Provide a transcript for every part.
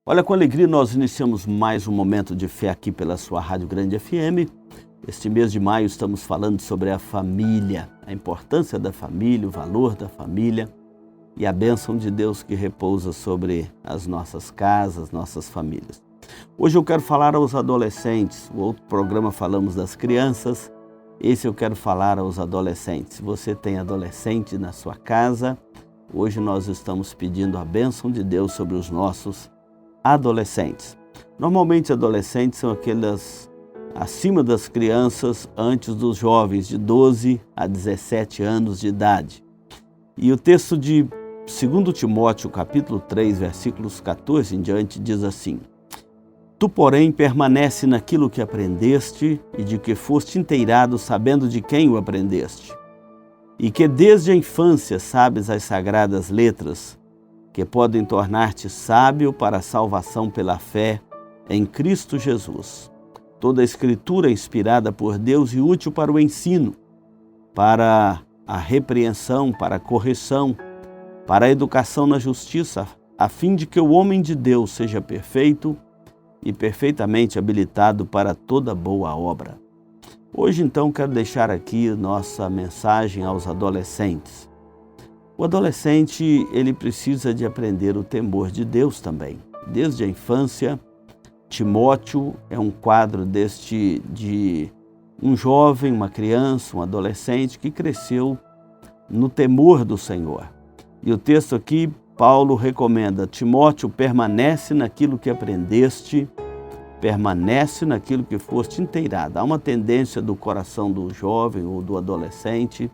Olha, com alegria nós iniciamos mais um momento de fé aqui pela sua Rádio Grande FM. Este mês de maio estamos falando sobre a família, a importância da família, o valor da família e a bênção de Deus que repousa sobre as nossas casas, nossas famílias. Hoje eu quero falar aos adolescentes, o outro programa falamos das crianças, esse eu quero falar aos adolescentes. Se você tem adolescente na sua casa, hoje nós estamos pedindo a bênção de Deus sobre os nossos adolescentes. Normalmente adolescentes são aquelas acima das crianças, antes dos jovens de 12 a 17 anos de idade. E o texto de 2 Timóteo, capítulo 3, versículos 14 em diante, diz assim: Tu, porém, permanece naquilo que aprendeste e de que foste inteirado, sabendo de quem o aprendeste, e que desde a infância sabes as sagradas letras, que podem tornar-te sábio para a salvação pela fé em Cristo Jesus. Toda a Escritura é inspirada por Deus e útil para o ensino, para a repreensão, para a correção, para a educação na justiça, a fim de que o homem de Deus seja perfeito e perfeitamente habilitado para toda boa obra. Hoje, então, quero deixar aqui nossa mensagem aos adolescentes. O adolescente, ele precisa de aprender o temor de Deus também. Desde a infância, Timóteo é um quadro de um jovem, uma criança, um adolescente que cresceu no temor do Senhor. E o texto aqui, Paulo recomenda: Timóteo, permanece naquilo que aprendeste, permanece naquilo que foste inteirado. Há uma tendência do coração do jovem ou do adolescente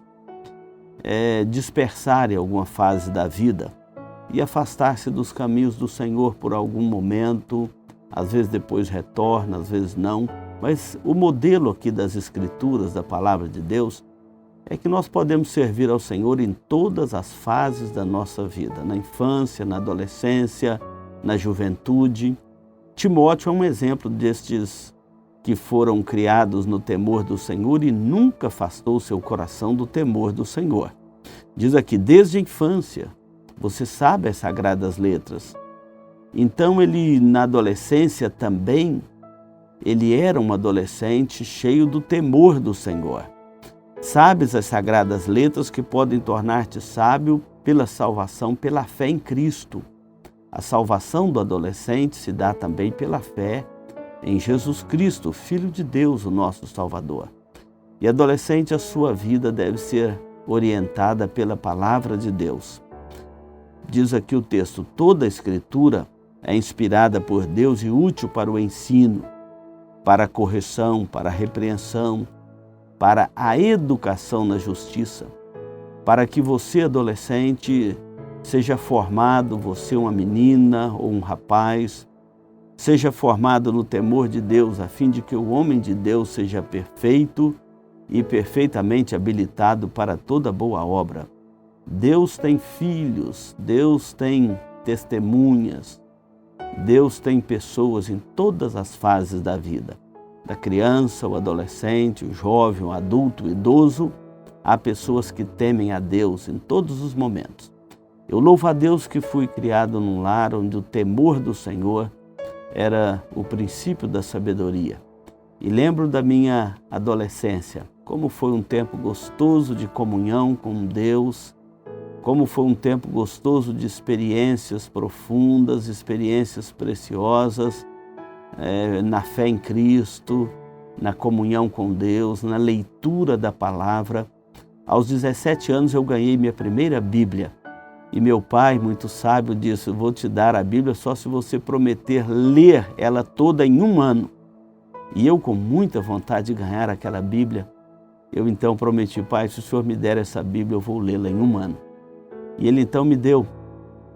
dispersar em alguma fase da vida e afastar-se dos caminhos do Senhor por algum momento, às vezes depois retorna, às vezes não. Mas o modelo aqui das Escrituras, da Palavra de Deus, é que nós podemos servir ao Senhor em todas as fases da nossa vida, na infância, na adolescência, na juventude. Timóteo é um exemplo destes que foram criados no temor do Senhor e nunca afastou seu coração do temor do Senhor. Diz aqui, desde a infância, você sabe as sagradas letras. Então ele, na adolescência também, ele era um adolescente cheio do temor do Senhor. Sabes as sagradas letras que podem tornar-te sábio pela salvação, pela fé em Cristo. A salvação do adolescente se dá também pela fé em Jesus Cristo, Filho de Deus, o nosso Salvador. E adolescente, a sua vida deve ser orientada pela Palavra de Deus. Diz aqui o texto, toda a Escritura é inspirada por Deus e útil para o ensino, para a correção, para a repreensão, para a educação na justiça, para que você, adolescente, seja formado, você uma menina ou um rapaz, seja formado no temor de Deus, a fim de que o homem de Deus seja perfeito e perfeitamente habilitado para toda boa obra. Deus tem filhos, Deus tem testemunhas, Deus tem pessoas em todas as fases da vida. Da criança, o adolescente, o jovem, o adulto, o idoso, há pessoas que temem a Deus em todos os momentos. Eu louvo a Deus que fui criado num lar onde o temor do Senhor era o princípio da sabedoria. E lembro da minha adolescência, como foi um tempo gostoso de comunhão com Deus, como foi um tempo gostoso de experiências profundas, experiências preciosas, na fé em Cristo, na comunhão com Deus, na leitura da palavra. Aos 17 anos eu ganhei minha primeira Bíblia. E meu pai, muito sábio, disse, eu vou te dar a Bíblia só se você prometer ler ela toda em um ano. E eu, com muita vontade de ganhar aquela Bíblia, eu então prometi, pai, se o Senhor me der essa Bíblia, eu vou lê-la em um ano. E ele então me deu.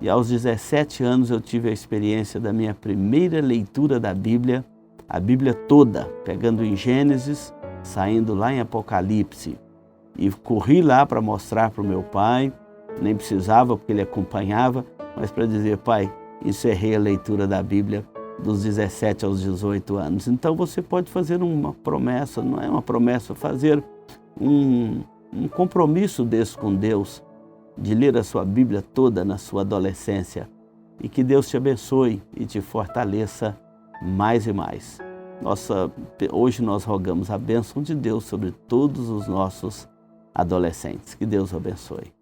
E aos 17 anos eu tive a experiência da minha primeira leitura da Bíblia, a Bíblia toda, pegando em Gênesis, saindo lá em Apocalipse. E corri lá para mostrar para o meu pai, nem precisava porque ele acompanhava, mas para dizer, pai, encerrei a leitura da Bíblia dos 17 aos 18 anos. Então você pode fazer uma promessa, não é uma promessa, fazer um compromisso desse com Deus, de ler a sua Bíblia toda na sua adolescência e que Deus te abençoe e te fortaleça mais e mais. Hoje nós rogamos a bênção de Deus sobre todos os nossos adolescentes. Que Deus o abençoe.